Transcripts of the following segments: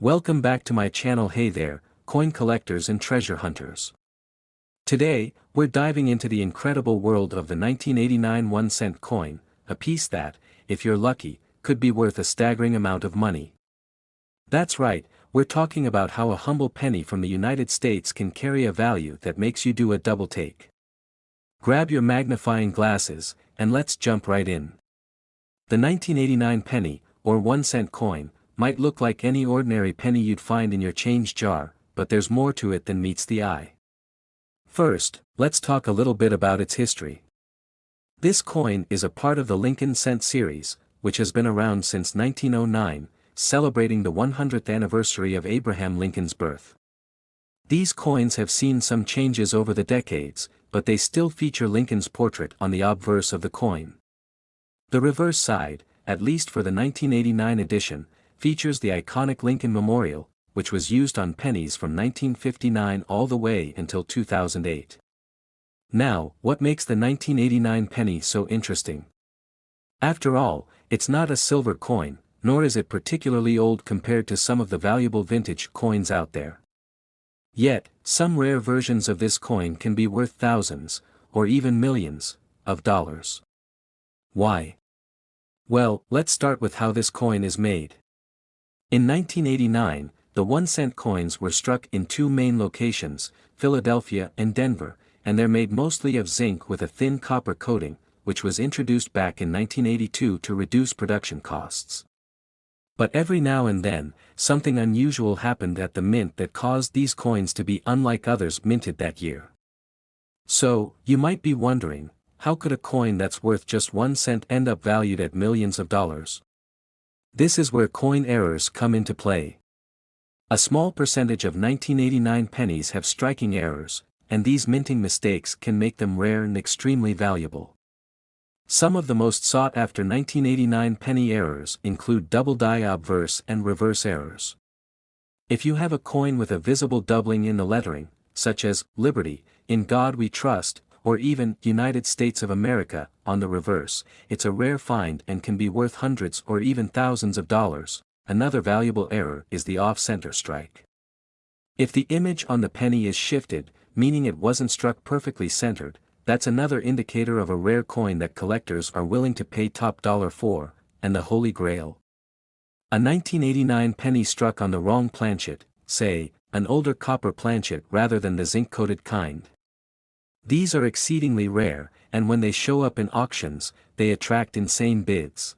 Welcome back to my channel. Hey there, coin collectors and treasure hunters. Today, we're diving into the incredible world of the 1989 1-cent coin, a piece that, if you're lucky, could be worth a staggering amount of money. That's right, we're talking about how a humble penny from the United States can carry a value that makes you do a double take. Grab your magnifying glasses, and let's jump right in. The 1989 penny, or 1-cent coin, might look like any ordinary penny you'd find in your change jar, but there's more to it than meets the eye. First, let's talk a little bit about its history. This coin is a part of the Lincoln Cent series, which has been around since 1909, celebrating the 100th anniversary of Abraham Lincoln's birth. These coins have seen some changes over the decades, but they still feature Lincoln's portrait on the obverse of the coin. The reverse side, at least for the 1989 edition, features the iconic Lincoln Memorial, which was used on pennies from 1959 all the way until 2008. Now, what makes the 1989 penny so interesting? After all, it's not a silver coin, nor is it particularly old compared to some of the valuable vintage coins out there. Yet, some rare versions of this coin can be worth thousands, or even millions, of dollars. Why? Well, let's start with how this coin is made. In 1989, the 1-cent coins were struck in two main locations, Philadelphia and Denver, and they're made mostly of zinc with a thin copper coating, which was introduced back in 1982 to reduce production costs. But every now and then, something unusual happened at the mint that caused these coins to be unlike others minted that year. So, you might be wondering, how could a coin that's worth just 1 cent end up valued at millions of dollars? This is where coin errors come into play. A small percentage of 1989 pennies have striking errors, and these minting mistakes can make them rare and extremely valuable. Some of the most sought-after 1989 penny errors include double die obverse and reverse errors. If you have a coin with a visible doubling in the lettering, such as Liberty, In God We Trust, or even United States of America, on the reverse, it's a rare find and can be worth hundreds or even thousands of dollars. Another valuable error is the off-center strike. If the image on the penny is shifted, meaning it wasn't struck perfectly centered, that's another indicator of a rare coin that collectors are willing to pay top dollar for, and the Holy Grail. A 1989 penny struck on the wrong planchet, say, an older copper planchet rather than the zinc-coated kind. These are exceedingly rare, and when they show up in auctions, they attract insane bids.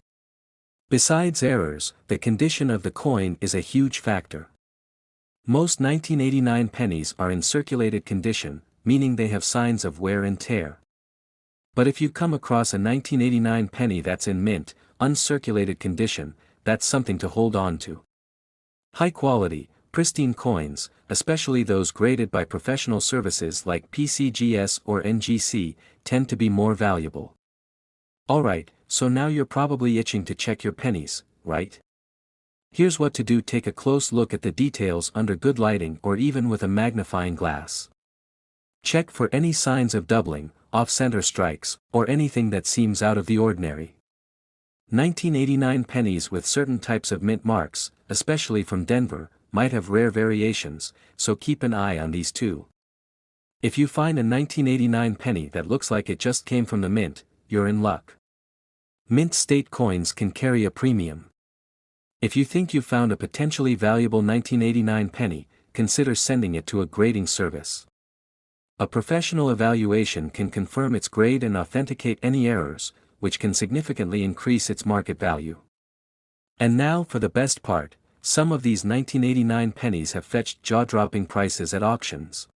Besides errors, the condition of the coin is a huge factor. Most 1989 pennies are in circulated condition, meaning they have signs of wear and tear. But if you come across a 1989 penny that's in mint, uncirculated condition, that's something to hold on to. High-quality, pristine coins, especially those graded by professional services like PCGS or NGC, tend to be more valuable. Alright, so now you're probably itching to check your pennies, right? Here's what to do: take a close look at the details under good lighting or even with a magnifying glass. Check for any signs of doubling, off-center strikes, or anything that seems out of the ordinary. 1989 pennies with certain types of mint marks, especially from Denver, might have rare variations, so keep an eye on these too. If you find a 1989 penny that looks like it just came from the mint, you're in luck. Mint state coins can carry a premium. If you think you've found a potentially valuable 1989 penny, consider sending it to a grading service. A professional evaluation can confirm its grade and authenticate any errors, which can significantly increase its market value. And now for the best part, some of these 1989 pennies have fetched jaw-dropping prices at auctions.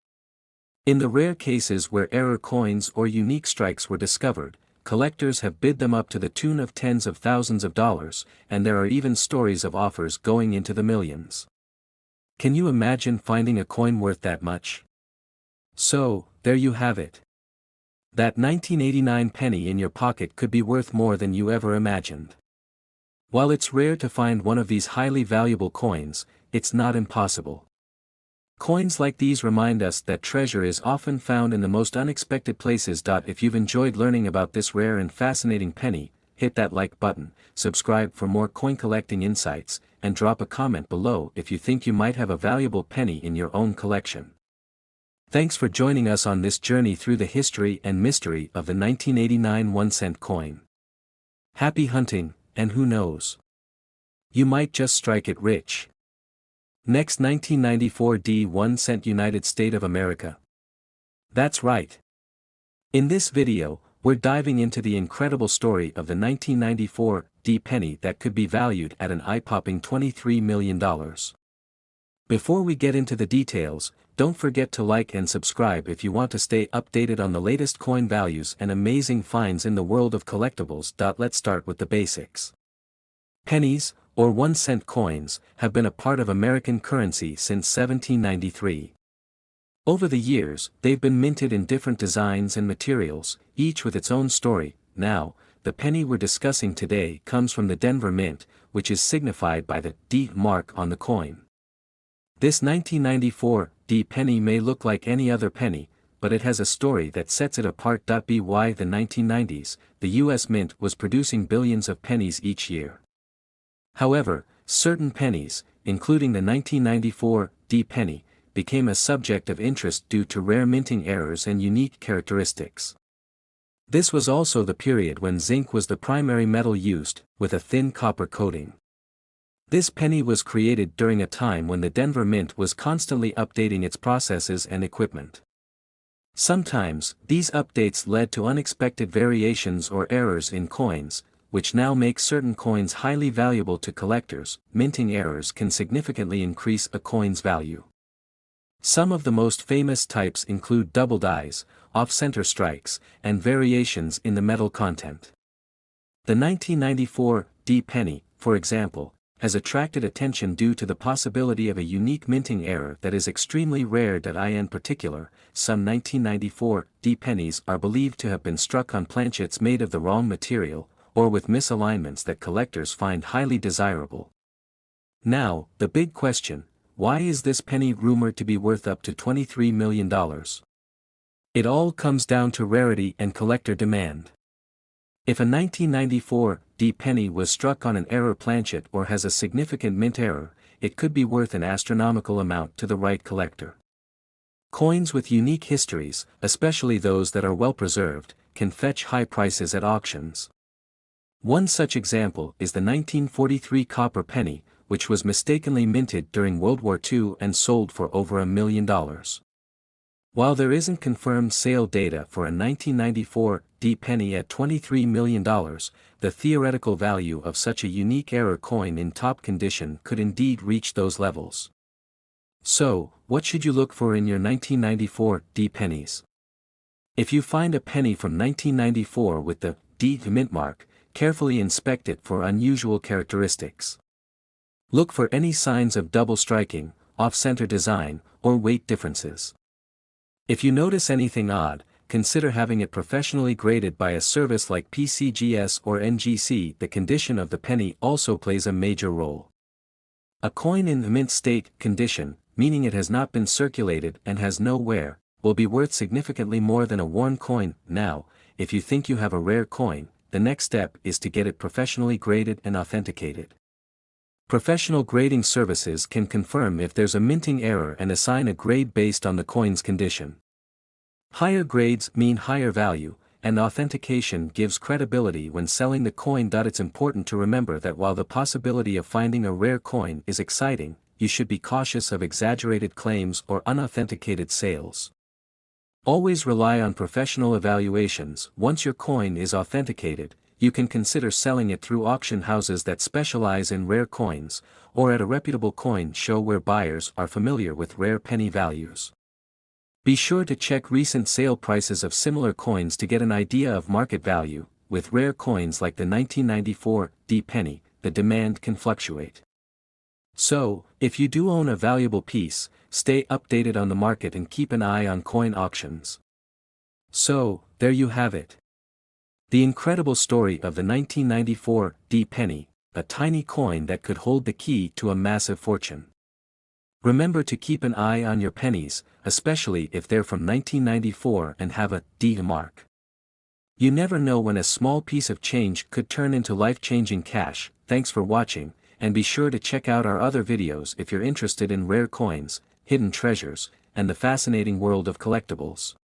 In the rare cases where error coins or unique strikes were discovered, collectors have bid them up to the tune of tens of thousands of dollars, and there are even stories of offers going into the millions. Can you imagine finding a coin worth that much? So, there you have it. That 1989 penny in your pocket could be worth more than you ever imagined. While it's rare to find one of these highly valuable coins, it's not impossible. Coins like these remind us that treasure is often found in the most unexpected places. If you've enjoyed learning about this rare and fascinating penny, hit that like button, subscribe for more coin collecting insights, and drop a comment below if you think you might have a valuable penny in your own collection. Thanks for joining us on this journey through the history and mystery of the 1989 1-cent coin. Happy hunting, and who knows? You might just strike it rich. Next, 1994 1-cent United States of America. That's right. In this video, we're diving into the incredible story of the 1994 penny that could be valued at an eye-popping $23 million. Before we get into the details, don't forget to like and subscribe if you want to stay updated on the latest coin values and amazing finds in the world of collectibles. Let's start with the basics. Pennies, or 1-cent coins, have been a part of American currency since 1793. Over the years, they've been minted in different designs and materials, each with its own story. Now, the penny we're discussing today comes from the Denver Mint, which is signified by the D mark on the coin. This 1994 penny may look like any other penny, but it has a story that sets it apart. By the 1990s, the US Mint was producing billions of pennies each year. However, certain pennies, including the 1994 penny, became a subject of interest due to rare minting errors and unique characteristics. This was also the period when zinc was the primary metal used, with a thin copper coating. This penny was created during a time when the Denver Mint was constantly updating its processes and equipment. Sometimes, these updates led to unexpected variations or errors in coins, which now make certain coins highly valuable to collectors. Minting errors can significantly increase a coin's value. Some of the most famous types include double dies, off-center strikes, and variations in the metal content. The 1994 penny, for example, has attracted attention due to the possibility of a unique minting error that is extremely rare. In particular, some 1994 pennies are believed to have been struck on planchets made of the wrong material, or with misalignments that collectors find highly desirable. Now, the big question: why is this penny rumored to be worth up to $23 million? It all comes down to rarity and collector demand. If a 1994 penny was struck on an error planchet or has a significant mint error, it could be worth an astronomical amount to the right collector. Coins with unique histories, especially those that are well preserved, can fetch high prices at auctions. One such example is the 1943 copper penny, which was mistakenly minted during World War II and sold for over $1 million. While there isn't confirmed sale data for a 1994 penny at $23 million, the theoretical value of such a unique error coin in top condition could indeed reach those levels. So, what should you look for in your 1994 pennies? If you find a penny from 1994 with the D mint mark, carefully inspect it for unusual characteristics. Look for any signs of double striking, off-center design, or weight differences. If you notice anything odd, consider having it professionally graded by a service like PCGS or NGC. The condition of the penny also plays a major role. A coin in the mint state condition, meaning it has not been circulated and has no wear, will be worth significantly more than a worn coin. Now, if you think you have a rare coin, the next step is to get it professionally graded and authenticated. Professional grading services can confirm if there's a minting error and assign a grade based on the coin's condition. Higher grades mean higher value, and authentication gives credibility when selling the coin. It's important to remember that while the possibility of finding a rare coin is exciting, you should be cautious of exaggerated claims or unauthenticated sales. Always rely on professional evaluations. Once your coin is authenticated, you can consider selling it through auction houses that specialize in rare coins, or at a reputable coin show where buyers are familiar with rare penny values. Be sure to check recent sale prices of similar coins to get an idea of market value. With rare coins like the 1994 penny, the demand can fluctuate. So, if you do own a valuable piece, stay updated on the market and keep an eye on coin auctions. So, there you have it. The incredible story of the 1994 penny, a tiny coin that could hold the key to a massive fortune. Remember to keep an eye on your pennies, especially if they're from 1994 and have a D mark. You never know when a small piece of change could turn into life-changing cash. Thanks for watching. and be sure to check out our other videos if you're interested in rare coins, hidden treasures, and the fascinating world of collectibles.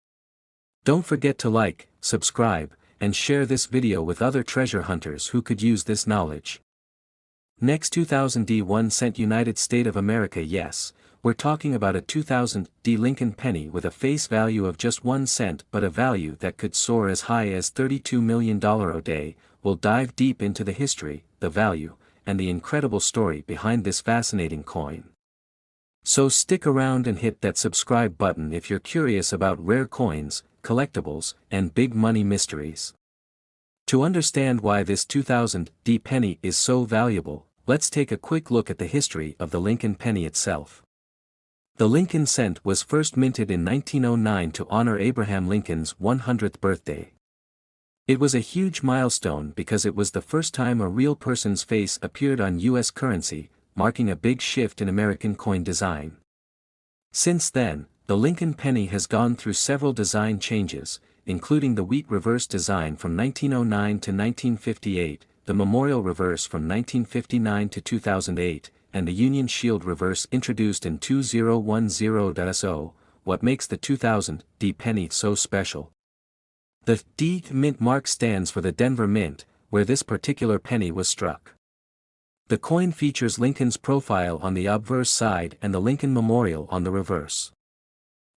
Don't forget to like, subscribe, and share this video with other treasure hunters who could use this knowledge. Next, 2000 D 1 cent United States of America. Yes, we're talking about a 2000 D Lincoln penny with a face value of just 1 cent but a value that could soar as high as $32 million a day. We'll dive deep into the history, the value, and the incredible story behind this fascinating coin. So stick around and hit that subscribe button if you're curious about rare coins, collectibles, and big money mysteries. To understand why this 2000 D penny is so valuable, let's take a quick look at the history of the Lincoln penny itself. The Lincoln cent was first minted in 1909 to honor Abraham Lincoln's 100th birthday. It was a huge milestone because it was the first time a real person's face appeared on U.S. currency, marking a big shift in American coin design. Since then, the Lincoln penny has gone through several design changes, including the wheat reverse design from 1909 to 1958, the memorial reverse from 1959 to 2008, and the Union Shield reverse introduced in 2010. What makes the 2000 D penny so special? The D Mint mark stands for the Denver Mint, where this particular penny was struck. The coin features Lincoln's profile on the obverse side and the Lincoln Memorial on the reverse.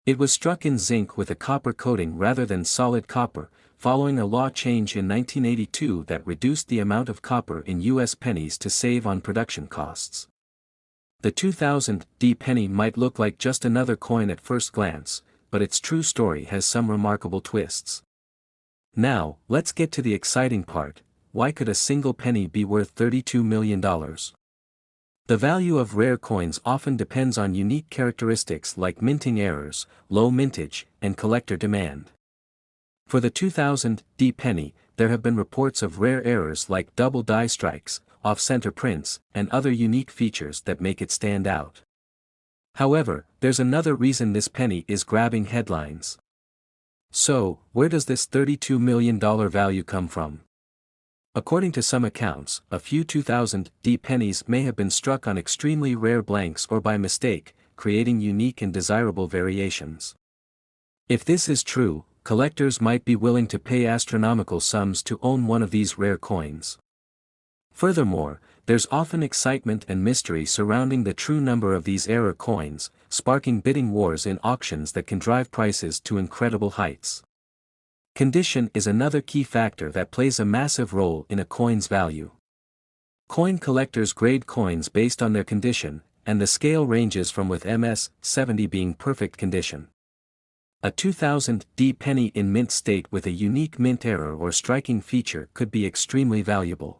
It was struck in zinc with a copper coating rather than solid copper, following a law change in 1982 that reduced the amount of copper in U.S. pennies to save on production costs. The 2000 D penny might look like just another coin at first glance, but its true story has some remarkable twists. Now, let's get to the exciting part. Why could a single penny be worth $32 million? The value of rare coins often depends on unique characteristics like minting errors, low mintage, and collector demand. For the 2000 D penny, there have been reports of rare errors like double die strikes, off-center prints, and other unique features that make it stand out. However, there's another reason this penny is grabbing headlines. So, where does this $32 million value come from? According to some accounts, a few 2000 D pennies may have been struck on extremely rare blanks or by mistake, creating unique and desirable variations. If this is true, collectors might be willing to pay astronomical sums to own one of these rare coins. Furthermore, there's often excitement and mystery surrounding the true number of these error coins, sparking bidding wars in auctions that can drive prices to incredible heights. Condition is another key factor that plays a massive role in a coin's value. Coin collectors grade coins based on their condition, and the scale ranges from with MS 70 being perfect condition. A 2000 D penny in mint state with a unique mint error or striking feature could be extremely valuable.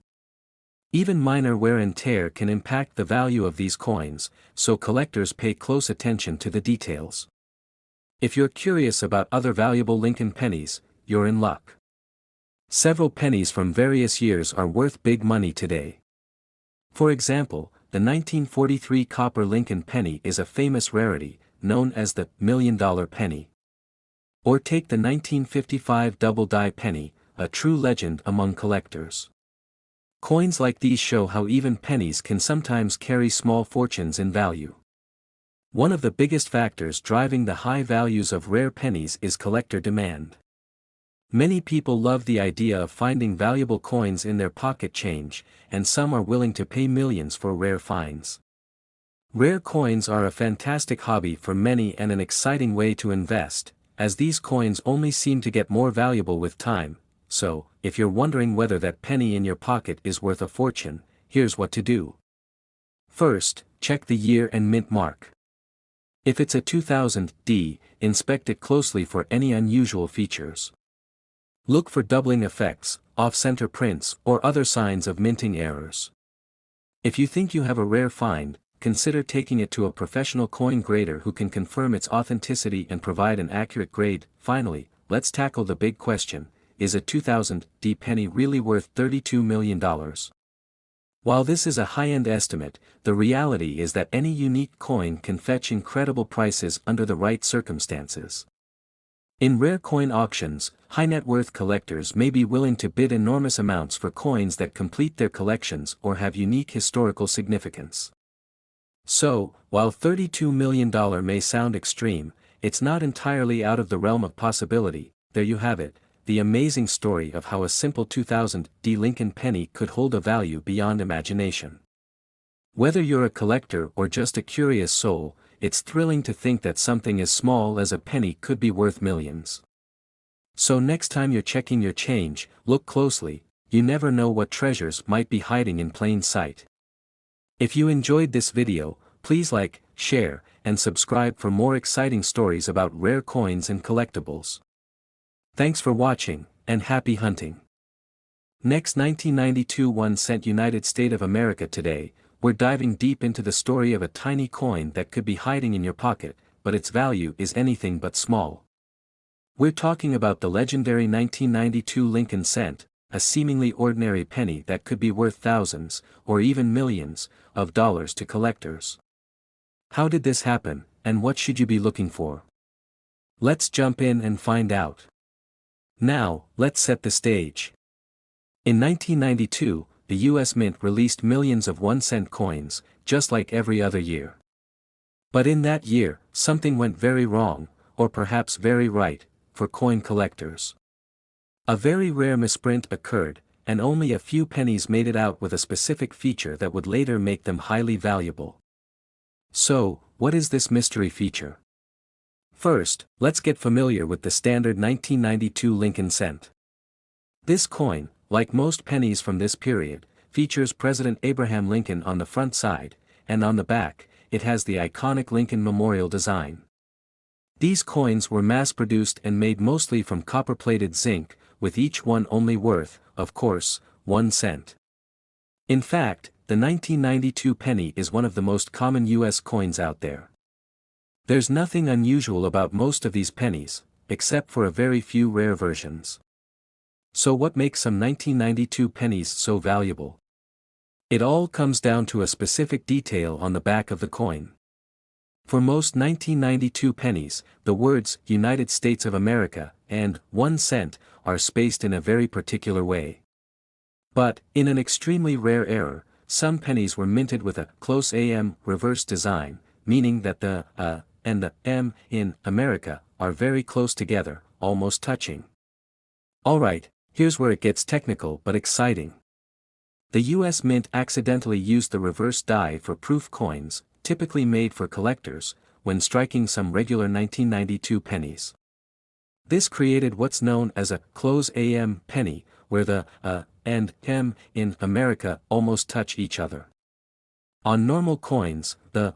Even minor wear and tear can impact the value of these coins, so collectors pay close attention to the details. If you're curious about other valuable Lincoln pennies, you're in luck. Several pennies from various years are worth big money today. For example, the 1943 copper Lincoln penny is a famous rarity, known as the $1 million penny. Or take the 1955 double die penny, a true legend among collectors. Coins like these show how even pennies can sometimes carry small fortunes in value. One of the biggest factors driving the high values of rare pennies is collector demand. Many people love the idea of finding valuable coins in their pocket change, and some are willing to pay millions for rare finds. Rare coins are a fantastic hobby for many and an exciting way to invest, as these coins only seem to get more valuable with time. So, if you're wondering whether that penny in your pocket is worth a fortune, here's what to do. First, check the year and mint mark. If it's a 2000 D, inspect it closely for any unusual features. Look for doubling effects, off-center prints, or other signs of minting errors. If you think you have a rare find, consider taking it to a professional coin grader who can confirm its authenticity and provide an accurate grade. Finally, let's tackle the big question: is a 2000 D penny really worth $32 million? While this is a high-end estimate, the reality is that any unique coin can fetch incredible prices under the right circumstances. In rare coin auctions, high-net-worth collectors may be willing to bid enormous amounts for coins that complete their collections or have unique historical significance. So, while $32 million may sound extreme, it's not entirely out of the realm of possibility. There you have it, the amazing story of how a simple 2000 D Lincoln penny could hold a value beyond imagination. Whether you're a collector or just a curious soul, it's thrilling to think that something as small as a penny could be worth millions. So next time you're checking your change, look closely. You never know what treasures might be hiding in plain sight. If you enjoyed this video, please like, share, and subscribe for more exciting stories about rare coins and collectibles. Thanks for watching, and happy hunting. Next, 1992 1 cent United States of America. Today, we're diving deep into the story of a tiny coin that could be hiding in your pocket, but its value is anything but small. We're talking about the legendary 1992 Lincoln cent, a seemingly ordinary penny that could be worth thousands, or even millions, of dollars to collectors. How did this happen, and what should you be looking for? Let's jump in and find out. Now, let's set the stage. In 1992, the US Mint released millions of 1-cent coins, just like every other year. But in that year, something went very wrong, or perhaps very right, for coin collectors. A very rare misprint occurred, and only a few pennies made it out with a specific feature that would later make them highly valuable. So, what is this mystery feature? First, let's get familiar with the standard 1992 Lincoln cent. This coin, like most pennies from this period, features President Abraham Lincoln on the front side, and on the back, it has the iconic Lincoln Memorial design. These coins were mass-produced and made mostly from copper-plated zinc, with each one only worth, of course, 1 cent. In fact, the 1992 penny is one of the most common US coins out there. There's nothing unusual about most of these pennies, except for a very few rare versions. So what makes some 1992 pennies so valuable? It all comes down to a specific detail on the back of the coin. For most 1992 pennies, the words United States of America and 1 cent are spaced in a very particular way. But, in an extremely rare error, some pennies were minted with a close AM reverse design, meaning that the and the M in America are very close together, almost touching. Alright, here's where it gets technical but exciting. The US Mint accidentally used the reverse die for proof coins, typically made for collectors, when striking some regular 1992 pennies. This created what's known as a close AM penny, where the and M in America almost touch each other. On normal coins, the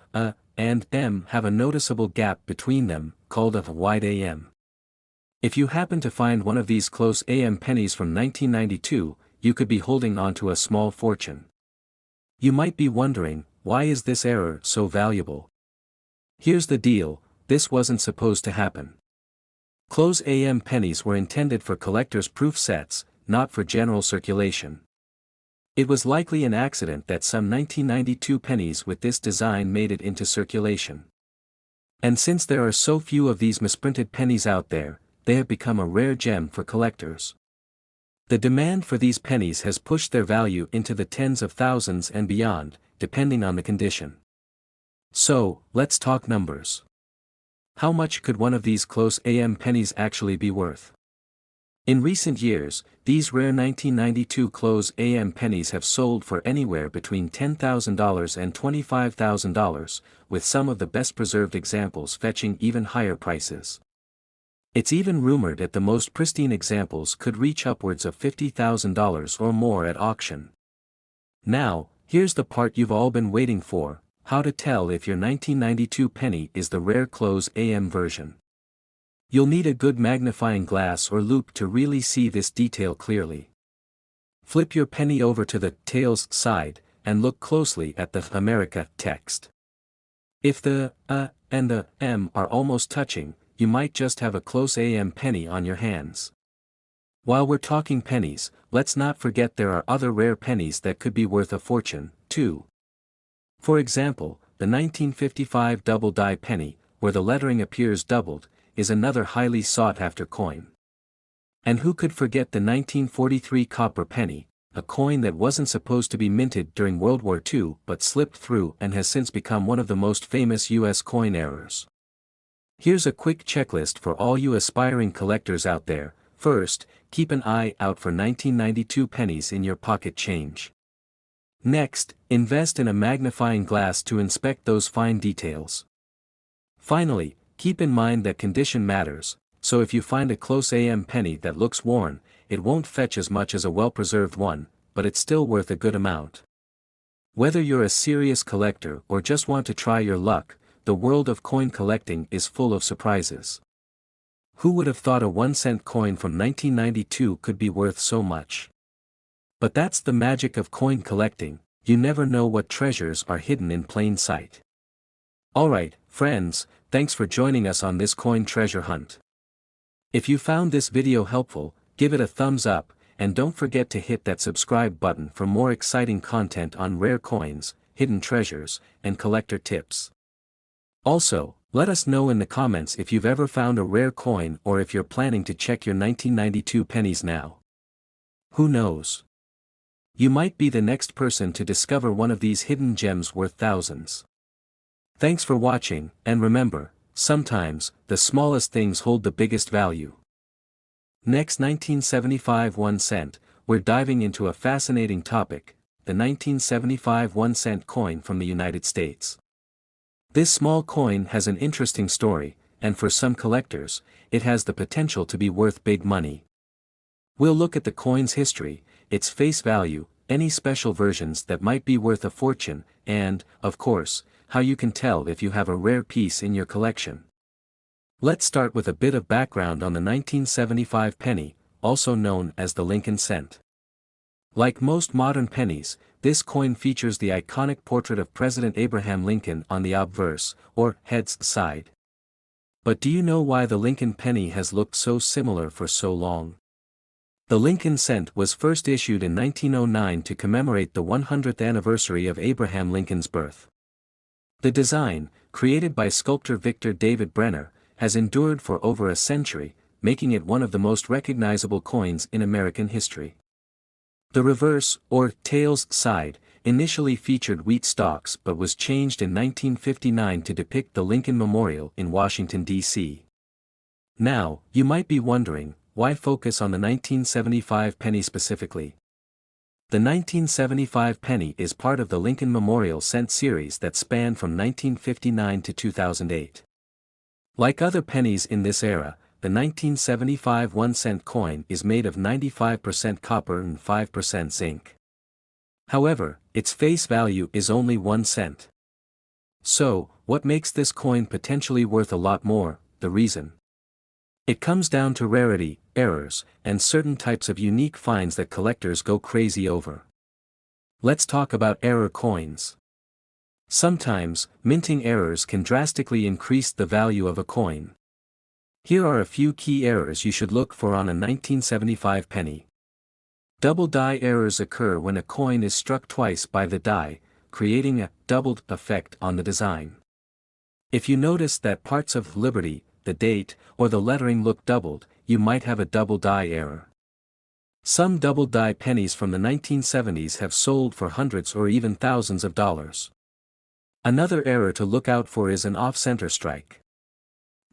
and M have a noticeable gap between them, called a wide AM. If you happen to find one of these close AM pennies from 1992, you could be holding on to a small fortune. You might be wondering, why is this error so valuable? Here's the deal, this wasn't supposed to happen. Close AM pennies were intended for collectors' proof sets, not for general circulation. It was likely an accident that some 1992 pennies with this design made it into circulation. And since there are so few of these misprinted pennies out there, they have become a rare gem for collectors. The demand for these pennies has pushed their value into the tens of thousands and beyond, depending on the condition. So, let's talk numbers. How much could one of these close AM pennies actually be worth? In recent years, these rare 1992 close AM pennies have sold for anywhere between $10,000 and $25,000, with some of the best preserved examples fetching even higher prices. It's even rumored that the most pristine examples could reach upwards of $50,000 or more at auction. Now, here's the part you've all been waiting for: how to tell if your 1992 penny is the rare close AM version. You'll need a good magnifying glass or loupe to really see this detail clearly. Flip your penny over to the tails side, and look closely at the America text. If the and the M are almost touching, you might just have a close AM penny on your hands. While we're talking pennies, let's not forget there are other rare pennies that could be worth a fortune, too. For example, the 1955 double die penny, where the lettering appears doubled, is another highly sought-after coin. And who could forget the 1943 copper penny, a coin that wasn't supposed to be minted during World War II but slipped through and has since become one of the most famous US coin errors. Here's a quick checklist for all you aspiring collectors out there. First, keep an eye out for 1992 pennies in your pocket change. Next, invest in a magnifying glass to inspect those fine details. Finally, keep in mind that condition matters, so if you find a close AM penny that looks worn, it won't fetch as much as a well-preserved one, but it's still worth a good amount. Whether you're a serious collector or just want to try your luck, the world of coin collecting is full of surprises. Who would have thought a 1-cent coin from 1992 could be worth so much? But that's the magic of coin collecting, you never know what treasures are hidden in plain sight. Alright, friends, thanks for joining us on this coin treasure hunt. If you found this video helpful, give it a thumbs up, and don't forget to hit that subscribe button for more exciting content on rare coins, hidden treasures, and collector tips. Also, let us know in the comments if you've ever found a rare coin or if you're planning to check your 1992 pennies now. Who knows? You might be the next person to discover one of these hidden gems worth thousands. Thanks for watching, and remember, sometimes, the smallest things hold the biggest value. Next 1975 1 cent, we're diving into a fascinating topic, the 1975 1-cent coin from the United States. This small coin has an interesting story, and for some collectors, it has the potential to be worth big money. We'll look at the coin's history, its face value, any special versions that might be worth a fortune, and, of course, how you can tell if you have a rare piece in your collection. Let's start with a bit of background on the 1975 penny, also known as the Lincoln cent. Like most modern pennies, this coin features the iconic portrait of President Abraham Lincoln on the obverse, or heads side. But do you know why the Lincoln penny has looked so similar for so long? The Lincoln cent was first issued in 1909 to commemorate the 100th anniversary of Abraham Lincoln's birth. The design, created by sculptor Victor David Brenner, has endured for over a century, making it one of the most recognizable coins in American history. The reverse, or tails side, initially featured wheat stalks but was changed in 1959 to depict the Lincoln Memorial in Washington, D.C. Now, you might be wondering, why focus on the 1975 penny specifically? The 1975 penny is part of the Lincoln Memorial cent series that spanned from 1959 to 2008. Like other pennies in this era, the 1975 1-cent coin is made of 95% copper and 5% zinc. However, its face value is only 1 cent. So, what makes this coin potentially worth a lot more? The reason? It comes down to rarity, errors, and certain types of unique finds that collectors go crazy over. Let's talk about error coins. Sometimes, minting errors can drastically increase the value of a coin. Here are a few key errors you should look for on a 1975 penny. Double die errors occur when a coin is struck twice by the die, creating a doubled effect on the design. If you notice that parts of Liberty, the date, or the lettering look doubled, you might have a double die error. Some double die pennies from the 1970s have sold for hundreds or even thousands of dollars. Another error to look out for is an off-center strike.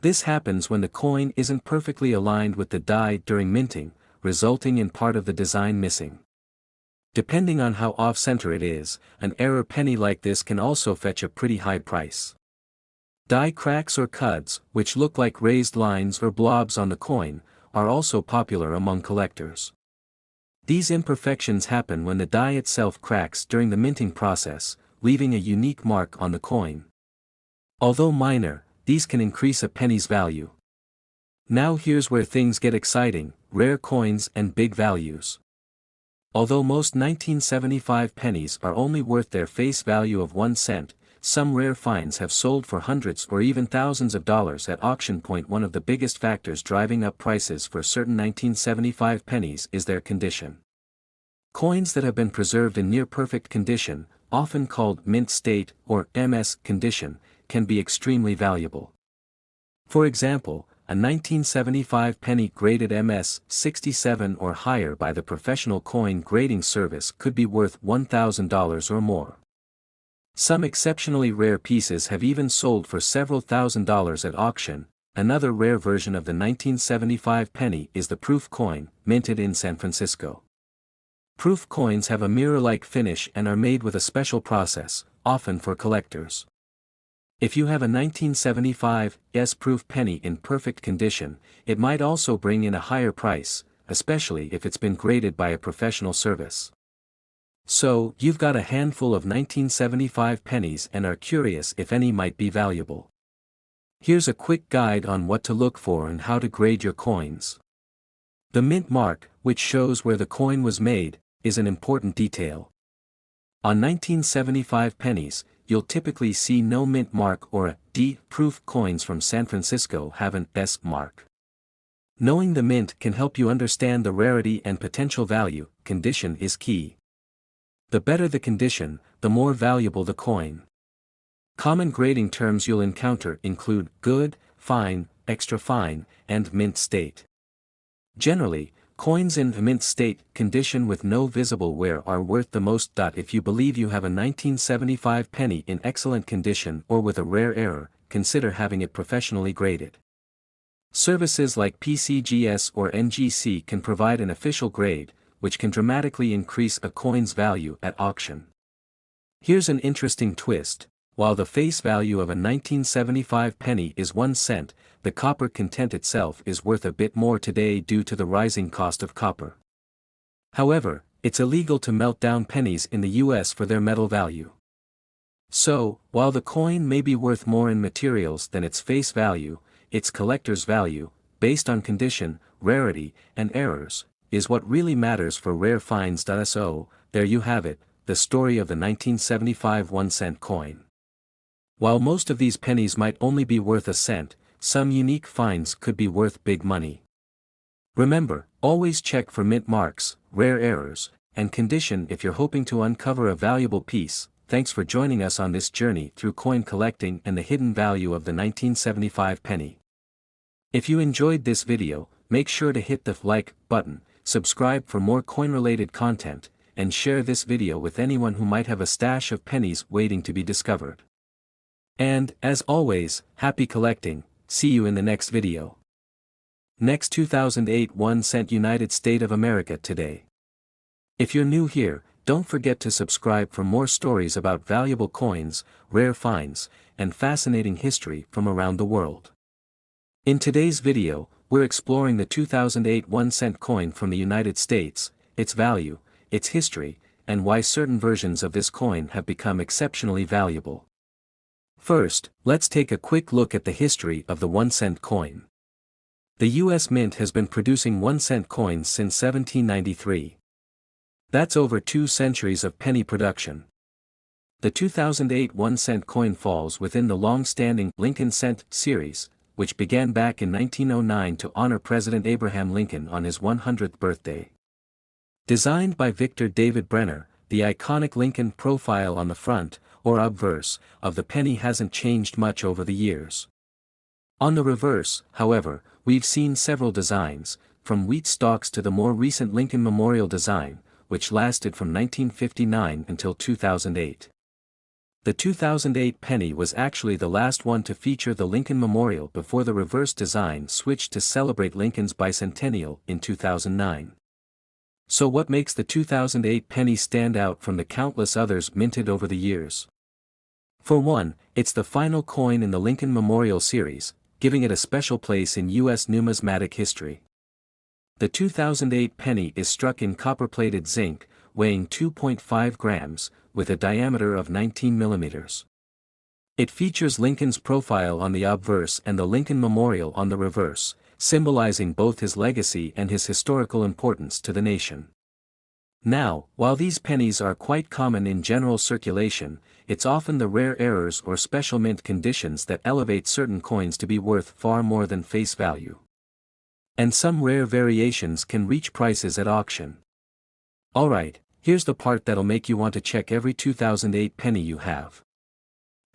This happens when the coin isn't perfectly aligned with the die during minting, resulting in part of the design missing. Depending on how off-center it is, an error penny like this can also fetch a pretty high price. Die cracks or cuds, which look like raised lines or blobs on the coin, are also popular among collectors. These imperfections happen when the die itself cracks during the minting process, leaving a unique mark on the coin. Although minor, these can increase a penny's value. Now here's where things get exciting: rare coins and big values. Although most 1975 pennies are only worth their face value of 1 cent, some rare finds have sold for hundreds or even thousands of dollars at auction point. One of the biggest factors driving up prices for certain 1975 pennies is their condition. Coins that have been preserved in near-perfect condition, often called mint state or MS condition, can be extremely valuable. For example, a 1975 penny graded MS-67 or higher by the professional coin grading service could be worth $1,000 or more. Some exceptionally rare pieces have even sold for several $1,000s at auction. Another rare version of the 1975 penny is the proof coin, minted in San Francisco. Proof coins have a mirror-like finish and are made with a special process, often for collectors. If you have a 1975 proof penny in perfect condition, it might also bring in a higher price, especially if it's been graded by a professional service. So, you've got a handful of 1975 pennies and are curious if any might be valuable. Here's a quick guide on what to look for and how to grade your coins. The mint mark, which shows where the coin was made, is an important detail. On 1975 pennies, you'll typically see no mint mark or a D. Proof coins from San Francisco have an S mark. Knowing the mint can help you understand the rarity and potential value. Condition is key. The better the condition, the more valuable the coin. Common grading terms you'll encounter include good, fine, extra fine, and mint state. Generally, coins in mint state condition with no visible wear are worth the most. If you believe you have a 1975 penny in excellent condition or with a rare error, consider having it professionally graded. Services like PCGS or NGC can provide an official grade, which can dramatically increase a coin's value at auction. Here's an interesting twist. While the face value of a 1975 penny is 1 cent, the copper content itself is worth a bit more today due to the rising cost of copper. However, it's illegal to melt down pennies in the US for their metal value. So, while the coin may be worth more in materials than its face value, its collector's value, based on condition, rarity, and errors, is what really matters for rare finds. So, there you have it, the story of the 1975 1-cent coin. While most of these pennies might only be worth a cent, some unique finds could be worth big money. Remember, always check for mint marks, rare errors, and condition if you're hoping to uncover a valuable piece. Thanks for joining us on this journey through coin collecting and the hidden value of the 1975 penny. If you enjoyed this video, make sure to hit the like button, subscribe for more coin-related content, and share this video with anyone who might have a stash of pennies waiting to be discovered. And, as always, happy collecting. See you in the next video. Next 2008 1 cent United States of America today. If you're new here, don't forget to subscribe for more stories about valuable coins, rare finds, and fascinating history from around the world. In today's video, we're exploring the 2008 1 cent coin from the United States, its value, its history, and why certain versions of this coin have become exceptionally valuable. First, let's take a quick look at the history of the 1 cent coin. The U.S. Mint has been producing 1 cent coins since 1793. That's over 2 centuries of penny production. The 2008 1 cent coin falls within the long-standing Lincoln Cent series, which began back in 1909 to honor President Abraham Lincoln on his 100th birthday. Designed by Victor David Brenner, the iconic Lincoln profile on the front, or obverse, of the penny hasn't changed much over the years. On the reverse, however, we've seen several designs, from wheat stalks to the more recent Lincoln Memorial design, which lasted from 1959 until 2008. The 2008 penny was actually the last one to feature the Lincoln Memorial before the reverse design switched to celebrate Lincoln's bicentennial in 2009. So what makes the 2008 penny stand out from the countless others minted over the years? For one, it's the final coin in the Lincoln Memorial series, giving it a special place in U.S. numismatic history. The 2008 penny is struck in copper-plated zinc, weighing 2.5 grams, with a diameter of 19 millimeters. It features Lincoln's profile on the obverse and the Lincoln Memorial on the reverse, symbolizing both his legacy and his historical importance to the nation. Now, while these pennies are quite common in general circulation, it's often the rare errors or special mint conditions that elevate certain coins to be worth far more than face value. And some rare variations can reach prices at auction. Alright, here's the part that'll make you want to check every 2008 penny you have.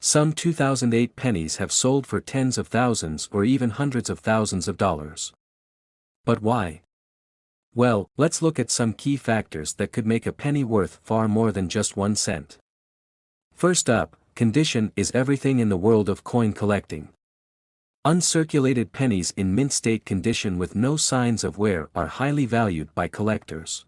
Some 2008 pennies have sold for tens of thousands or even hundreds of thousands of dollars. But why? Well, let's look at some key factors that could make a penny worth far more than just 1 cent. First up, condition is everything in the world of coin collecting. Uncirculated pennies in mint state condition with no signs of wear are highly valued by collectors.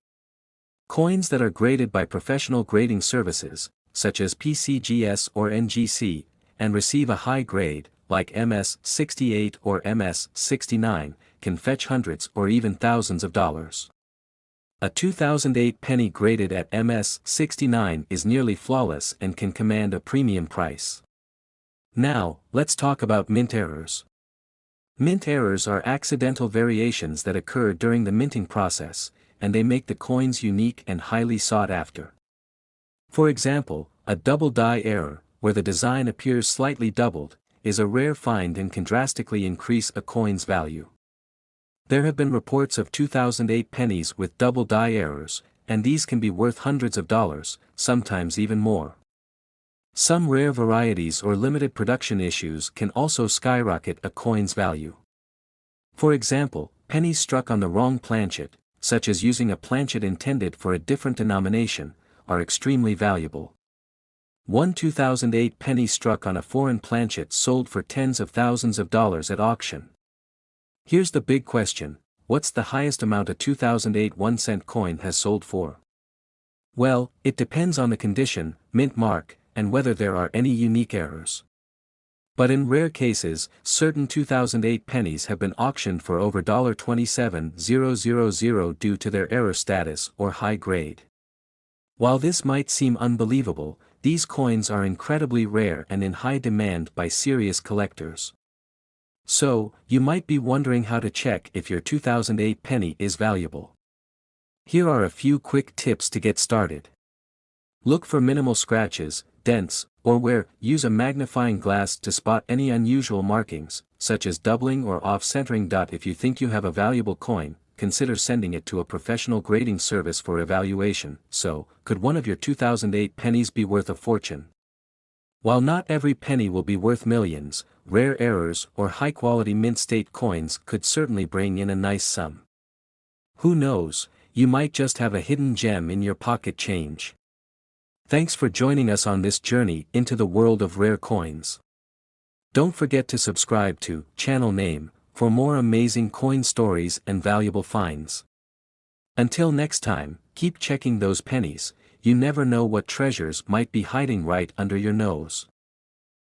Coins that are graded by professional grading services, such as PCGS or NGC, and receive a high grade, like MS-68 or MS-69, can fetch hundreds or even thousands of dollars. A 2008 penny graded at MS-69 is nearly flawless and can command a premium price. Now, let's talk about mint errors. Mint errors are accidental variations that occur during the minting process, and they make the coins unique and highly sought after. For example, a double die error, where the design appears slightly doubled, is a rare find and can drastically increase a coin's value. There have been reports of 2008 pennies with double die errors, and these can be worth hundreds of dollars, sometimes even more. Some rare varieties or limited production issues can also skyrocket a coin's value. For example, pennies struck on the wrong planchet, such as using a planchet intended for a different denomination, are extremely valuable. One 2008 penny struck on a foreign planchet sold for tens of thousands of dollars at auction. Here's the big question: what's the highest amount a 2008 1-cent coin has sold for? Well, it depends on the condition, mint mark, and whether there are any unique errors. But in rare cases, certain 2008 pennies have been auctioned for over $27,000 due to their error status or high grade. While this might seem unbelievable, these coins are incredibly rare and in high demand by serious collectors. So, you might be wondering how to check if your 2008 penny is valuable. Here are a few quick tips to get started. Look for minimal scratches, dents, or wear. Use a magnifying glass to spot any unusual markings, such as doubling or off-centering. If you think you have a valuable coin, consider sending it to a professional grading service for evaluation. So, could one of your 2008 pennies be worth a fortune? While not every penny will be worth millions, rare errors or high-quality mint state coins could certainly bring in a nice sum. Who knows, you might just have a hidden gem in your pocket change. Thanks for joining us on this journey into the world of rare coins. Don't forget to subscribe to channel name for more amazing coin stories and valuable finds. Until next time, keep checking those pennies. You never know what treasures might be hiding right under your nose.